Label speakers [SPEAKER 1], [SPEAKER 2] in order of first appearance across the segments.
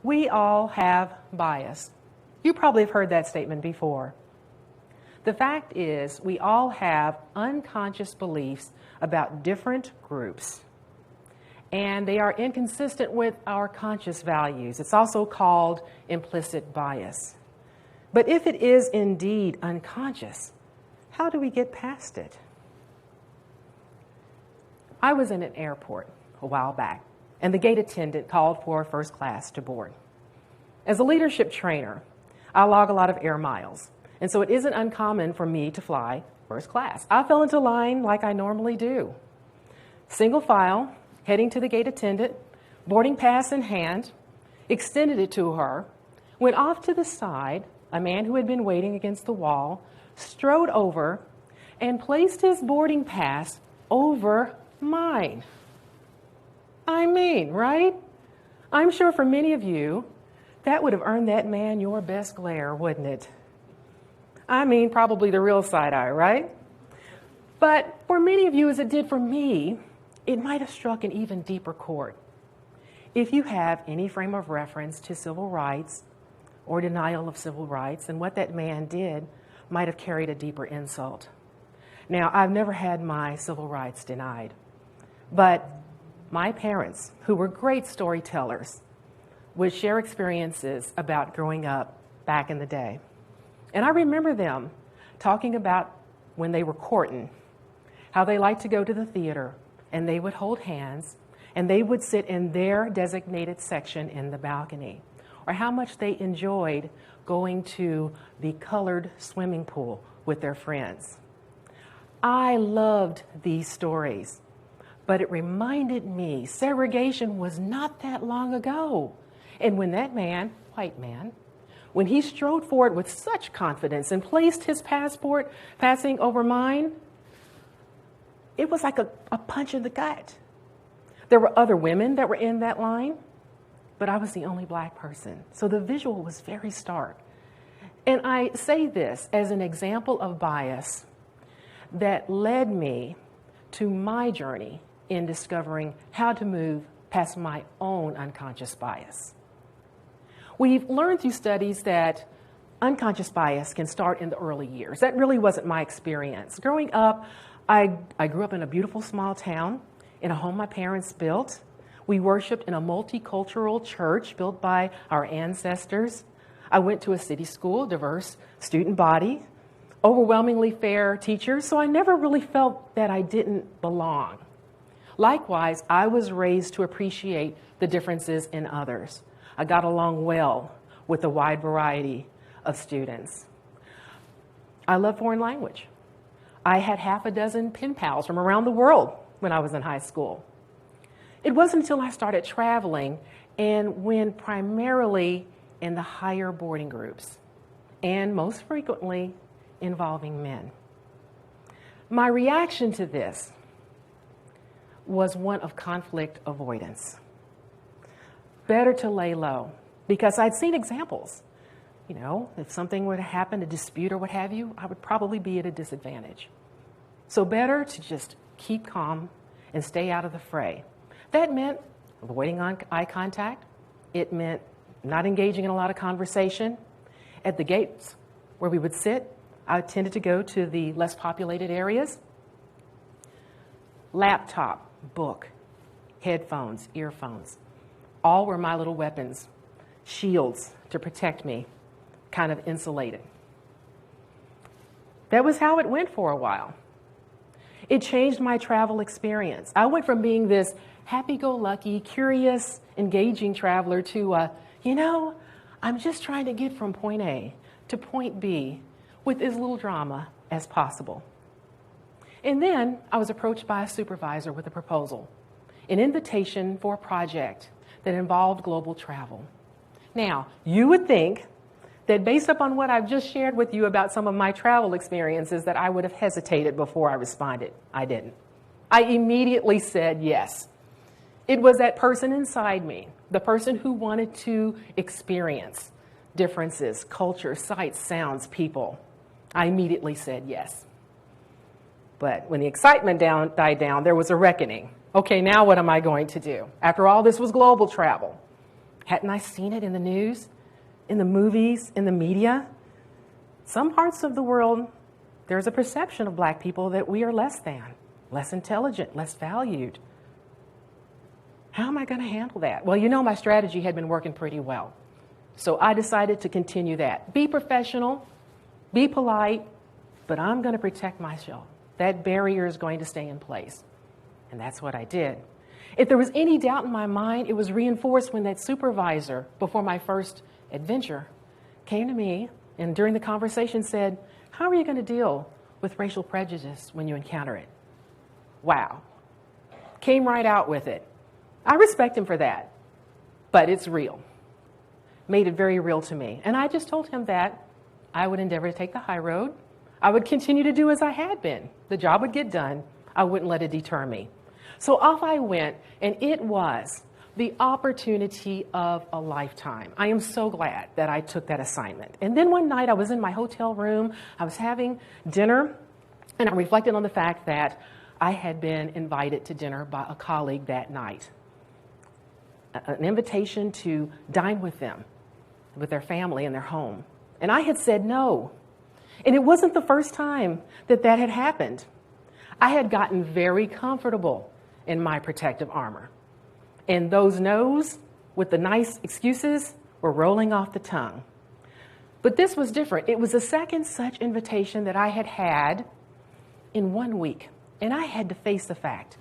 [SPEAKER 1] We all have bias. You probably have heard that statement before. The fact is, we all have unconscious beliefs about different groups, and they are inconsistent with our conscious values. It's also called implicit bias. But if it is indeed unconscious, how do we get past it? I was in an airport a while back, and the gate attendant called for first class to board. As a leadership trainer, I log a lot of air miles, and so it isn't uncommon for me to fly first class. I fell into line like I normally do. Single file, heading to the gate attendant, boarding pass in hand, extended it to her, went off to the side. A man who had been waiting against the wall strode over and placed his boarding pass over mine. I mean, right? I'm sure for many of you, that would have earned that man your best glare, wouldn't it? I mean, probably the real side eye, right? But for many of you, as it did for me, it might have struck an even deeper chord. If you have any frame of reference to civil rights or denial of civil rights, and what that man did might have carried a deeper insult. Now, I've never had my civil rights denied, but my parents, who were great storytellers, would share experiences about growing up back in the day. And I remember them talking about when they were courting, how they liked to go to the theater, and they would hold hands, and they would sit in their designated section in the balcony, or how much they enjoyed going to the colored swimming pool with their friends. I loved these stories, but it reminded me segregation was not that long ago. And when that man, white man, when he strode forward with such confidence and placed his passport passing over mine, it was like a punch in the gut. There were other women that were in that line, but I was the only black person. So the visual was very stark. And I say this as an example of bias that led me to my journey in discovering how to move past my own unconscious bias. We've learned through studies that unconscious bias can start in the early years. That really wasn't my experience. Growing up, I grew up in a beautiful small town in a home my parents built. We worshiped in a multicultural church built by our ancestors. I went to a city school, diverse student body, overwhelmingly fair teachers, so I never really felt that I didn't belong. Likewise, I was raised to appreciate the differences in others. I got along well with a wide variety of students. I love foreign language. I had half a dozen pen pals from around the world when I was in high school. It wasn't until I started traveling and when primarily in the higher boarding groups, and most frequently involving men. My reaction to this was one of conflict avoidance. Better to lay low, because I'd seen examples. You know, if something were to happen, a dispute or what have you, I would probably be at a disadvantage. So better to just keep calm and stay out of the fray. That meant avoiding eye contact. It meant not engaging in a lot of conversation. At the gates where we would sit, I tended to go to the less populated areas. Laptop, book, headphones, earphones, all were my little weapons, shields to protect me, kind of insulated. That was how it went for a while. It changed my travel experience. I went from being this happy-go-lucky, curious, engaging traveler to, I'm just trying to get from point A to point B with as little drama as possible. And then I was approached by a supervisor with a proposal, an invitation for a project that involved global travel. Now, you would think that based upon what I've just shared with you about some of my travel experiences that I would have hesitated before I responded. I didn't. I immediately said yes. It was that person inside me, the person who wanted to experience differences, culture, sights, sounds, people. I immediately said yes. But when the excitement died down, there was a reckoning. Okay, now what am I going to do? After all, this was global travel. Hadn't I seen it in the news, in the movies, in the media? Some parts of the world, there's a perception of black people that we are less than, less intelligent, less valued. How am I going to handle that? Well, you know, my strategy had been working pretty well. So I decided to continue that. Be professional, be polite, but I'm going to protect myself. That barrier is going to stay in place. And that's what I did. If there was any doubt in my mind, it was reinforced when that supervisor, before my first adventure, came to me and during the conversation said, "How are you going to deal with racial prejudice when you encounter it?" Wow. Came right out with it. I respect him for that, but it's real. Made it very real to me. And I just told him that I would endeavor to take the high road. I would continue to do as I had been. The job would get done. I wouldn't let it deter me. So off I went, and it was the opportunity of a lifetime. I am so glad that I took that assignment. And then one night I was in my hotel room, I was having dinner, and I reflected on the fact that I had been invited to dinner by a colleague that night. An invitation to dine with them, with their family in their home. And I had said no. And it wasn't the first time that that had happened. I had gotten very comfortable in my protective armor. And those no's with the nice excuses were rolling off the tongue. But this was different. It was the second such invitation that I had had in 1 week. And I had to face the fact.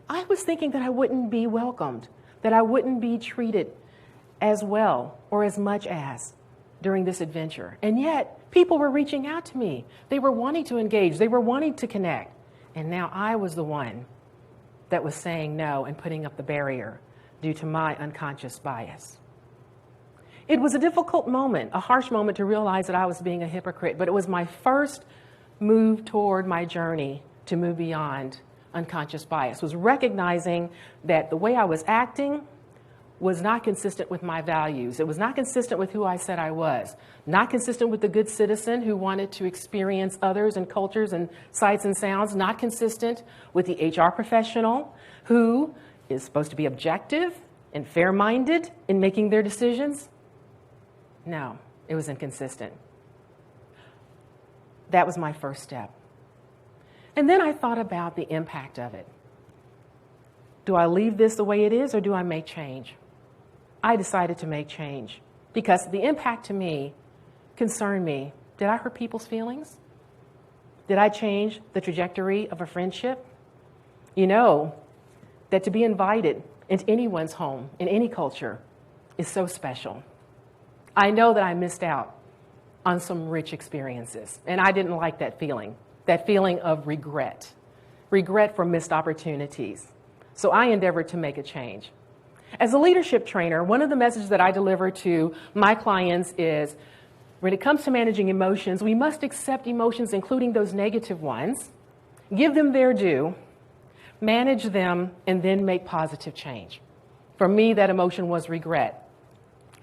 [SPEAKER 1] I was thinking that I wouldn't be welcomed, that I wouldn't be treated as well or as much as during this adventure. And yet, people were reaching out to me. They were wanting to engage. They were wanting to connect. And now I was the one that was saying no and putting up the barrier due to my unconscious bias. It was a difficult moment, a harsh moment to realize that I was being a hypocrite, but it was my first move toward my journey to move beyond unconscious bias, was recognizing that the way I was acting was not consistent with my values. It was not consistent with who I said I was, not consistent with the good citizen who wanted to experience others and cultures and sights and sounds, not consistent with the HR professional who is supposed to be objective and fair-minded in making their decisions. No, it was inconsistent. That was my first step. And then I thought about the impact of it. Do I leave this the way it is or do I make change? I decided to make change because the impact to me concerned me. Did I hurt people's feelings? Did I change the trajectory of a friendship? You know that to be invited into anyone's home in any culture is so special. I know that I missed out on some rich experiences, and I didn't like that feeling of regret for missed opportunities. So I endeavored to make a change. As a leadership trainer, one of the messages that I deliver to my clients is, when it comes to managing emotions, we must accept emotions, including those negative ones, give them their due, manage them, and then make positive change. For me, that emotion was regret.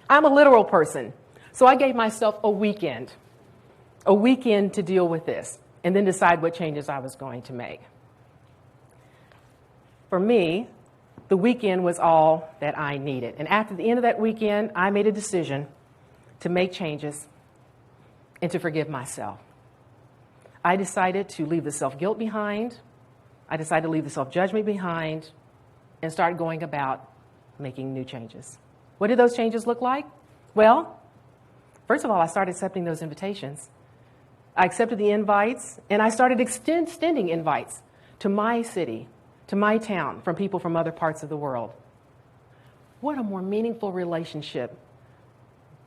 [SPEAKER 1] I'm a literal person, so I gave myself a weekend to deal with this, and then decide what changes I was going to make. For me, the weekend was all that I needed. And after the end of that weekend, I made a decision to make changes and to forgive myself. I decided to leave the self-guilt behind. I decided to leave the self-judgment behind and start going about making new changes. What did those changes look like? Well, first of all, I started accepting those invitations. I accepted the invites, and I started extending invites to my city, to my town, from people from other parts of the world. What a more meaningful relationship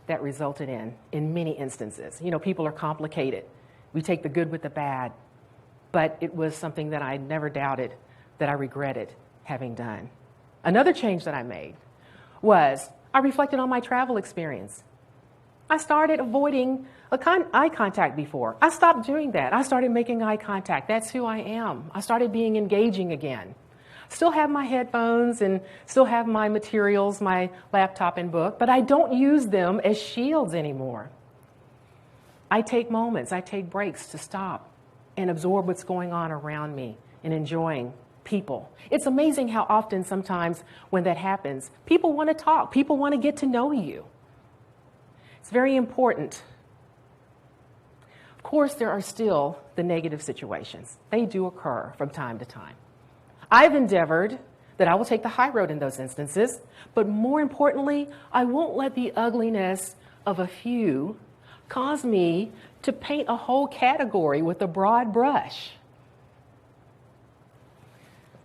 [SPEAKER 1] that resulted in many instances. You know, people are complicated. We take the good with the bad, but it was something that I never doubted that I regretted having done. Another change that I made was I reflected on my travel experience. I started avoiding eye contact before. I stopped doing that. I started making eye contact. That's who I am. I started being engaging again. Still have my headphones and still have my materials, my laptop and book, but I don't use them as shields anymore. I take moments, I take breaks to stop and absorb what's going on around me and enjoying people. It's amazing how often sometimes when that happens, people want to talk, people want to get to know you. It's very important. Of course, there are still the negative situations. They do occur from time to time. I've endeavored that I will take the high road in those instances, but more importantly, I won't let the ugliness of a few cause me to paint a whole category with a broad brush.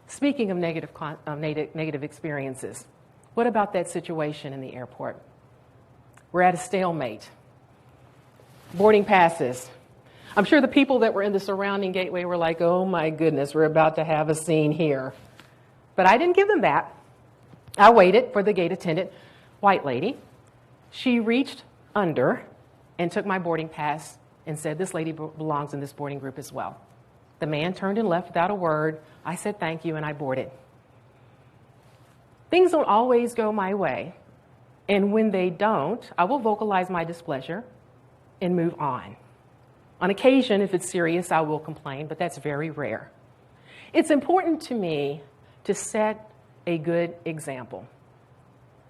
[SPEAKER 1] Speaking of negative experiences, what about that situation in the airport? We're at a stalemate. Boarding passes. I'm sure the people that were in the surrounding gateway were like, oh my goodness, we're about to have a scene here. But I didn't give them that. I waited for the gate attendant, white lady. She reached under and took my boarding pass and said, this lady belongs in this boarding group as well. The man turned and left without a word. I said thank you and I boarded. Things don't always go my way. And when they don't, I will vocalize my displeasure and move on. On occasion, if it's serious, I will complain, but that's very rare. It's important to me to set a good example.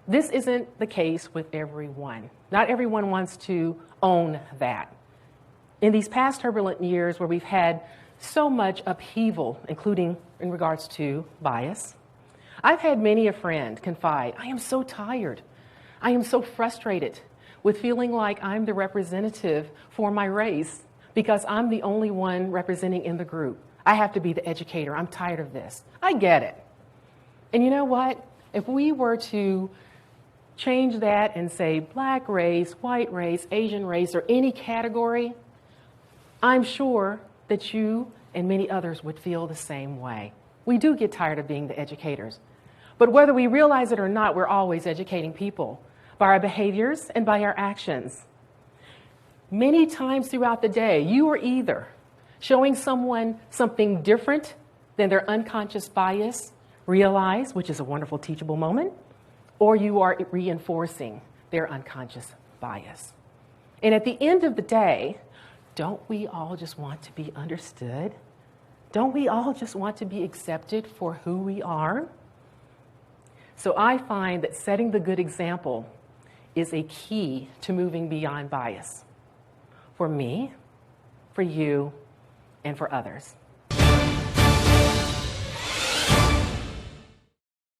[SPEAKER 1] This isn't the case with everyone. Not everyone wants to own that. In these past turbulent years where we've had so much upheaval, including in regards to bias, I've had many a friend confide, I am so tired. I am so frustrated with feeling like I'm the representative for my race because I'm the only one representing in the group. I have to be the educator. I'm tired of this. I get it. And you know what? If we were to change that and say black race, white race, Asian race, or any category, I'm sure that you and many others would feel the same way. We do get tired of being the educators. But whether we realize it or not, we're always educating people by our behaviors and by our actions. Many times throughout the day, you are either showing someone something different than their unconscious bias realize, which is a wonderful teachable moment, or you are reinforcing their unconscious bias. And at the end of the day, don't we all just want to be understood? Don't we all just want to be accepted for who we are? So I find that setting the good example is a key to moving beyond bias for me, for you, and for others.